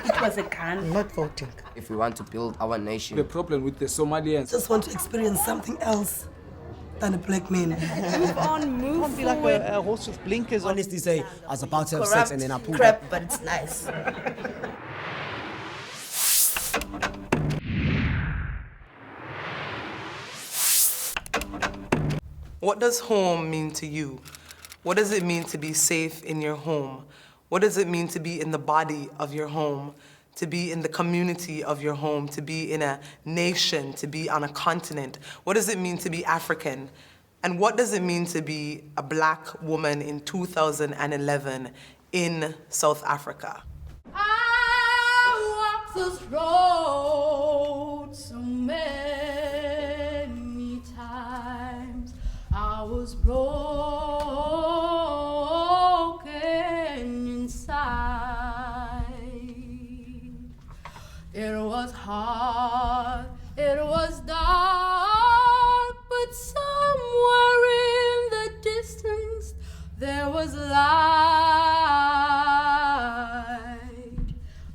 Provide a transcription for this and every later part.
It was a gun. I'm not voting. If we want to build our nation. The problem with the Somalians. Just want to experience something else than a black man. Move on, move Can't be forward. like a horse with blinkers on. Honestly say, I was about to have Corrupt sex and then I pulled crap, up. but it's nice. What does home mean to you? What does it mean to be safe in your home? What does it mean to be in the body of your home? To be in the community of your home? To be in a nation? To be on a continent? What does it mean to be African? And what does it mean to be a black woman in 2011 in South Africa? I walked this road so many times. I was broken inside. It was hard, it was dark, but somewhere in the distance there was light,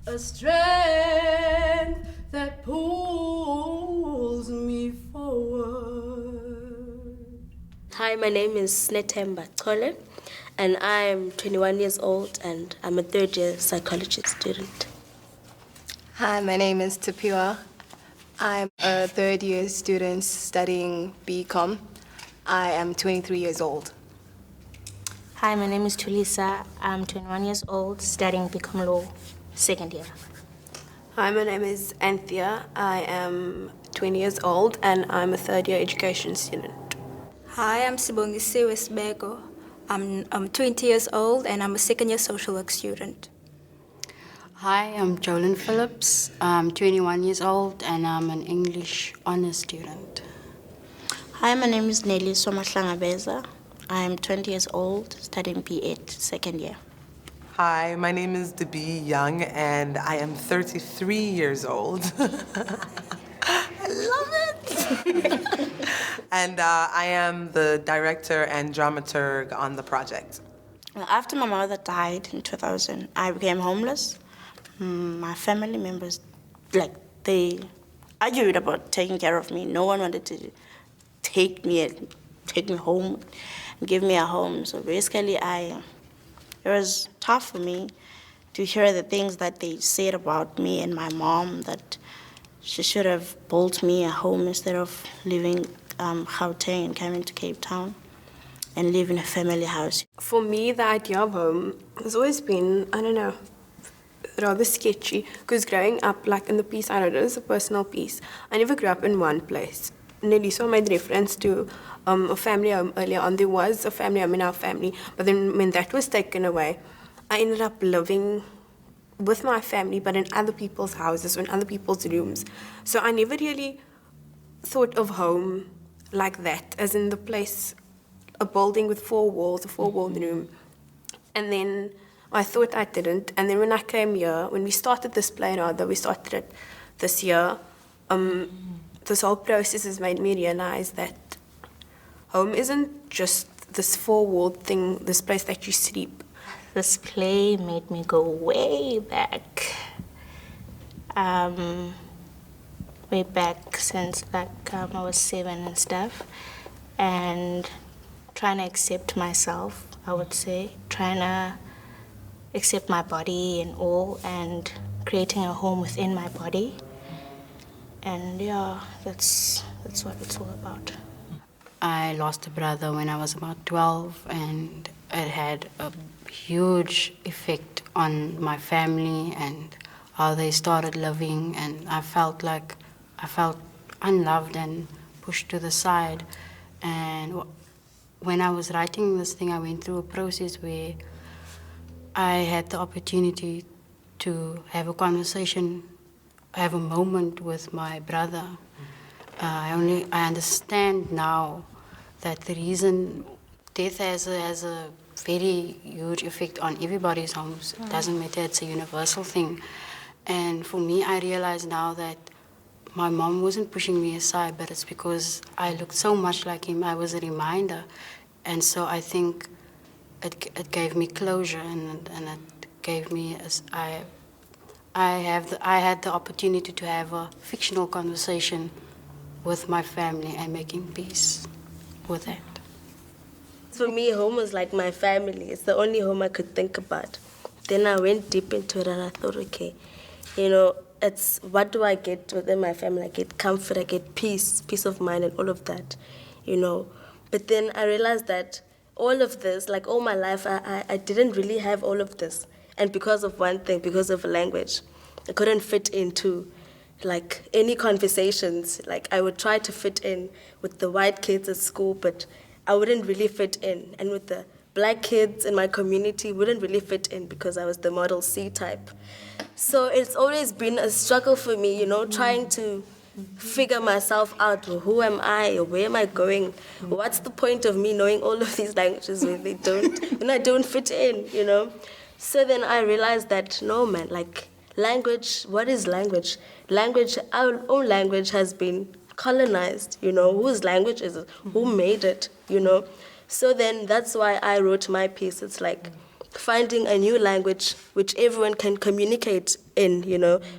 a strength that pulls me forward. Hi, my name is Netemba Tole, and I'm 21 years old, and I'm a third-year psychology student. Hi, my name is Tapiwa. I'm a third-year student studying BCom. I am 23 years old. Hi, my name is Tulisa. I'm 21 years old, studying BCom Law, second year. Hi, my name is Anthea. I am 20 years old and I'm a third-year education student. Hi, I'm Sibongisi Westbeko. I'm 20 years old and I'm a second-year social work student. Hi, I'm Jolyn Phillips. I'm 21 years old and I'm an English honors student. Hi, my name is Nelly Somahlangabeza. I'm 20 years old, studying B.Ed, second year. Hi, my name is Debbie Young, and I am 33 years old. I love it! And I am the director and dramaturg on the project. Well, after my mother died in 2000, I became homeless. My family members, they argued about taking care of me. No one wanted to take me home and give me a home. So basically, it was tough for me to hear the things that they said about me and my mom, that she should have built me a home instead of leaving Gauteng and coming to Cape Town and live in a family house. For me, the idea of home has always been, I don't know, rather sketchy, because growing up, like in the piece I wrote, it was a personal piece. I never grew up in one place. Nelisa made reference to a family home earlier on. There was a family home in our family, but then when that was taken away, I ended up living with my family, but in other people's houses, or in other people's rooms. So I never really thought of home like that, as in the place, a building with four walls, a four-walled room. And then I thought I didn't. And then when I came here, when we started this play, we started it this year, this whole process has made me realize that home isn't just this four-walled thing, this place that you sleep. This play made me go way back. Way back since I was 7 and stuff. And trying to accept myself, I would say. Trying to accept my body and all, and creating a home within my body. And yeah, that's what it's all about. I lost a brother when I was about 12, and it had a huge effect on my family and how they started living, and I felt unloved and pushed to the side. And when I was writing this thing, I went through a process where I had the opportunity to have a conversation, have a moment with my brother. I understand now that the reason death has a very huge effect on everybody's homes. It doesn't matter, it's a universal thing. And for me, I realize now that my mom wasn't pushing me aside, but it's because I looked so much like him. I was a reminder. And so I think it gave me closure, and it gave me, I had the opportunity to have a fictional conversation with my family and making peace with that. For me, home was like my family. It's the only home I could think about. Then I went deep into it and I thought, okay, it's what do I get within my family? I get comfort, I get peace of mind and all of that, But then I realized that all of this, like all my life, I didn't really have all of this. And because of one thing, because of language, I couldn't fit into like any conversations. Like I would try to fit in with the white kids at school, but I wouldn't really fit in. And with the black kids in my community, wouldn't really fit in because I was the Model C type. So it's always been a struggle for me, trying to figure myself out. Who am I? Where am I going? What's the point of me knowing all of these languages when I don't fit in, So then I realized that, no, man, like language, what is language? Language, our own language has been colonized, whose language is it? Who made it, So then that's why I wrote my piece. It's like finding a new language which everyone can communicate in,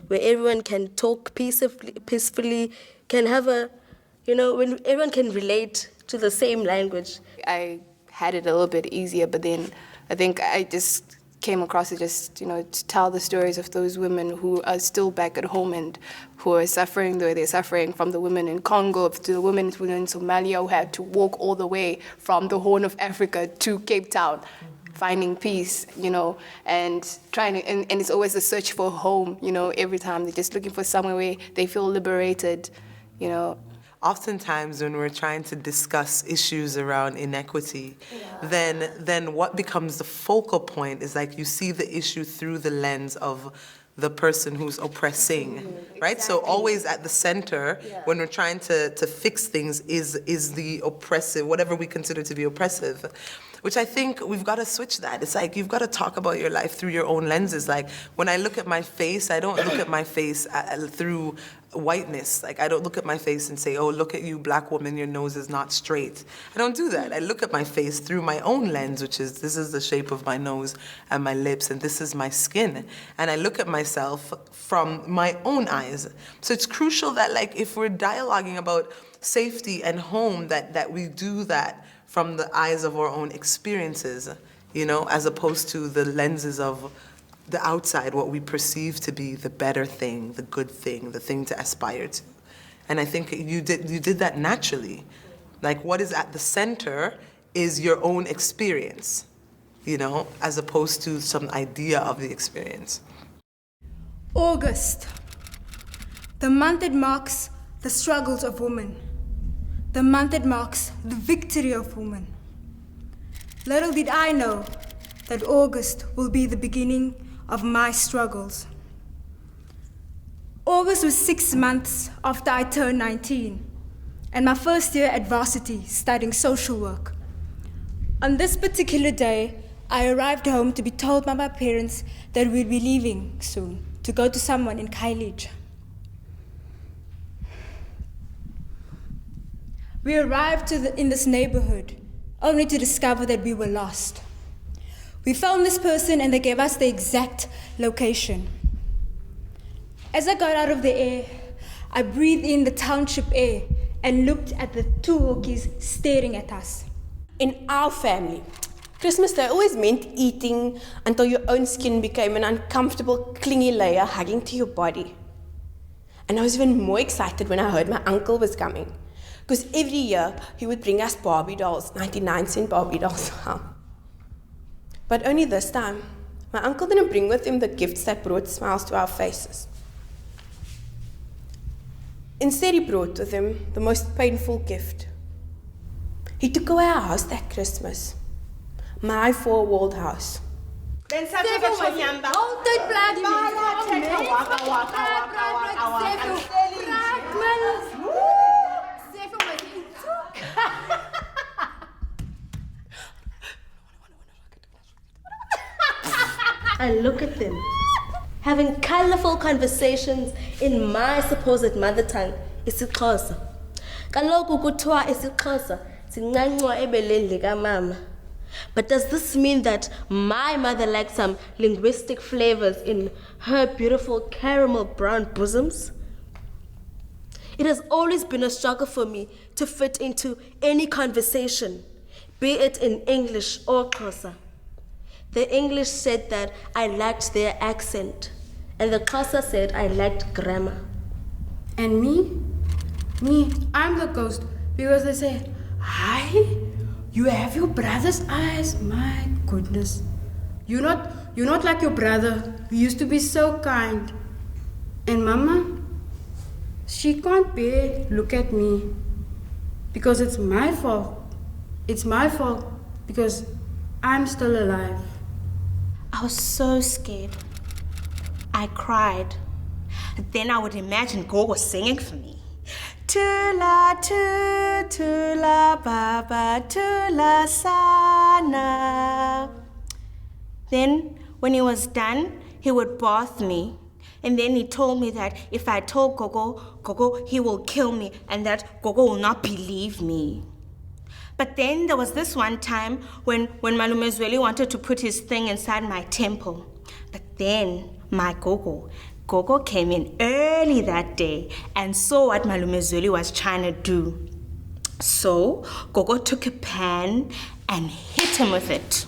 where everyone can talk peacefully, can have when everyone can relate to the same language. I had it a little bit easier, but then I think I just came across it to tell the stories of those women who are still back at home and who are suffering the way they're suffering, from the women in Congo to the women in Somalia who had to walk all the way from the Horn of Africa to Cape Town, finding peace, and trying to, and it's always a search for home, every time they're just looking for somewhere where they feel liberated, Oftentimes when we're trying to discuss issues around inequity, then what becomes the focal point is like you see the issue through the lens of the person who's oppressing, right? Exactly. So always at the center, when we're trying to fix things, is the oppressive, whatever we consider to be oppressive. Which I think we've got to switch that. It's like you've got to talk about your life through your own lenses. Like when I look at my face, I don't look at my face through whiteness. Like I don't look at my face and say, oh, look at you, black woman, your nose is not straight. I don't do that. I look at my face through my own lens, which is this is the shape of my nose and my lips, and this is my skin. And I look at myself from my own eyes. So it's crucial that like if we're dialoguing about safety and home, that we do that from the eyes of our own experiences, as opposed to the lenses of the outside, what we perceive to be the better thing, the good thing, the thing to aspire to. And I think you did that naturally. Like what is at the center is your own experience, as opposed to some idea of the experience. August, the month that marks the struggles of women. The month that marks the victory of women. Little did I know that August will be the beginning of my struggles. August was 6 months after I turned 19, and my first year at varsity studying social work. On this particular day, I arrived home to be told by my parents that we'd be leaving soon to go to someone in Khayelitsha. We arrived in this neighborhood only to discover that we were lost. We found this person and they gave us the exact location. As I got out of the air, I breathed in the township air and looked at the two Hokies staring at us. In our family, Christmas Day always meant eating until your own skin became an uncomfortable, clingy layer hugging to your body. And I was even more excited when I heard my uncle was coming, because every year he would bring us Barbie dolls, 99-cent Barbie dolls. But only this time, my uncle didn't bring with him the gifts that brought smiles to our faces. Instead, he brought with him the most painful gift. He took away our house that Christmas, my four-walled house. I look at them, having colorful conversations in my supposed mother tongue, isiXhosa. Kaloku kuthiwa isiXhosa sincancwa ebeleni lika mama. But does this mean that my mother lacks some linguistic flavors in her beautiful caramel brown bosoms? It has always been a struggle for me to fit into any conversation, be it in English or Xhosa. The English said that I lacked their accent, and the Xhosa said I lacked grammar. And me, I'm the ghost because they say, "Hi, you have your brother's eyes." My goodness, you're not like your brother. You used to be so kind. And Mama, she can't bear look at me because it's my fault. It's my fault because I'm still alive. I was so scared. I cried. Then I would imagine Gogo singing for me. Tula tu, tula baba, tula sana. Then, when he was done, he would bath me. And then he told me that if I told Gogo, he will kill me and that Gogo will not believe me. But then there was this one time when Malume Zweli wanted to put his thing inside my temple. But then my Gogo came in early that day and saw what Malume Zweli was trying to do. So Gogo took a pan and hit him with it.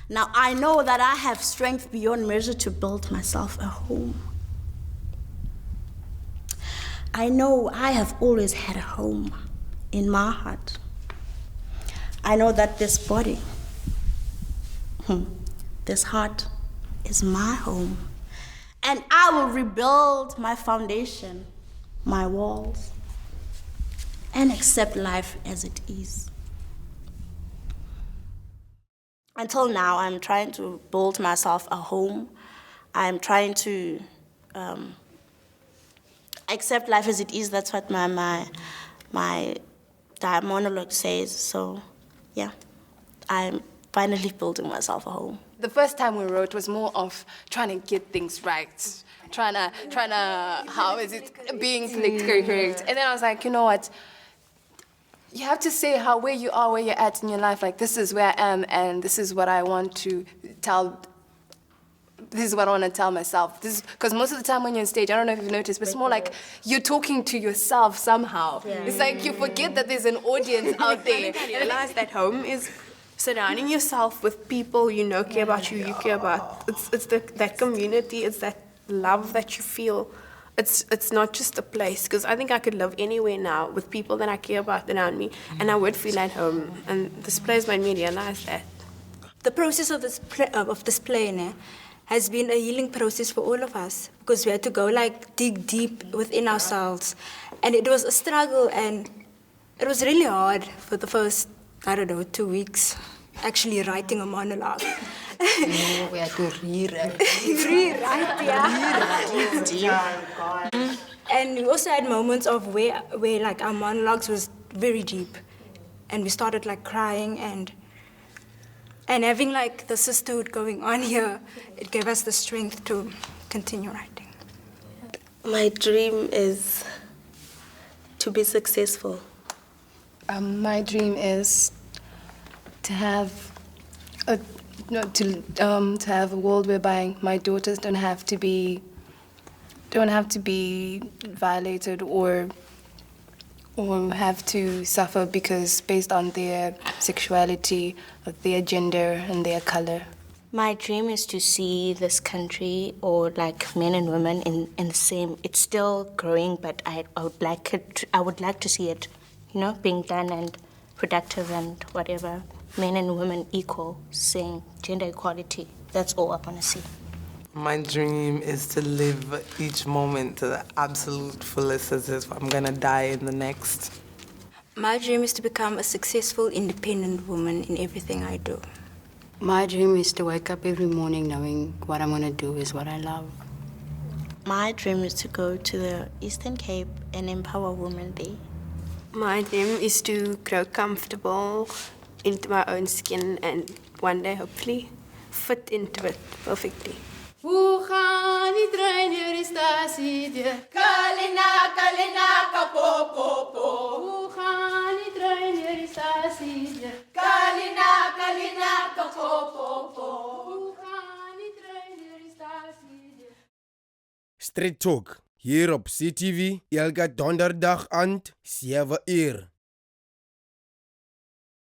Now I know that I have strength beyond measure to build myself a home. I know I have always had a home in my heart. I know that this body, this heart, is my home. And I will rebuild my foundation, my walls, and accept life as it is. Until now, I'm trying to build myself a home. I'm trying to accept life as it is. That's what my monologue says. So, yeah, I'm finally building myself a home. The first time we wrote was more of trying to get things right, trying to, how is it, being politically correct. And then I was like, you know what? You have to say where you are, where you're at in your life. Like, this is where I am, and this is what I want to tell. This is what I want to tell myself. Because most of the time when you're on stage, I don't know if you've noticed, but it's more like you're talking to yourself somehow. Yeah. It's like you forget that there's an audience out there. I realized that home is surrounding yourself with people you know care about you, you care about. It's that community, it's that love that you feel. It's not just a place, because I think I could live anywhere now with people that I care about around me, and I would feel at home. And this place made me realize that. The process of this play has been a healing process for all of us, because we had to go dig deep within ourselves, and it was a struggle, and it was really hard for the first 2 weeks, actually writing a monologue. We had to rewrite. And we also had moments of where our monologues was very deep, and we started crying and having the sisterhood going on here. It gave us the strength to continue writing. My dream is to be successful. My dream is to have to have a world whereby my daughters don't have to be violated or have to suffer based on their sexuality, or their gender, and their color. My dream is to see this country, or men and women in the same. It's still growing, but I would like to see it, being done and productive and whatever. Men and women equal, same, gender equality. That's all I want to see. My dream is to live each moment to the absolute fullest, as if I'm gonna die in the next. My dream is to become a successful, independent woman in everything I do. My dream is to wake up every morning knowing what I'm gonna do is what I love. My dream is to go to the Eastern Cape and empower women there. My dream is to grow comfortable into my own skin and one day hopefully fit into it perfectly. Hoe gaan die trein deur die stasie deur? Kalina, kalina, kapopopo. Hoe gaan die trein deur die stasie deur? Kalina, kalina. Street Talk hier op CTV elke donderdag aand 7 uur.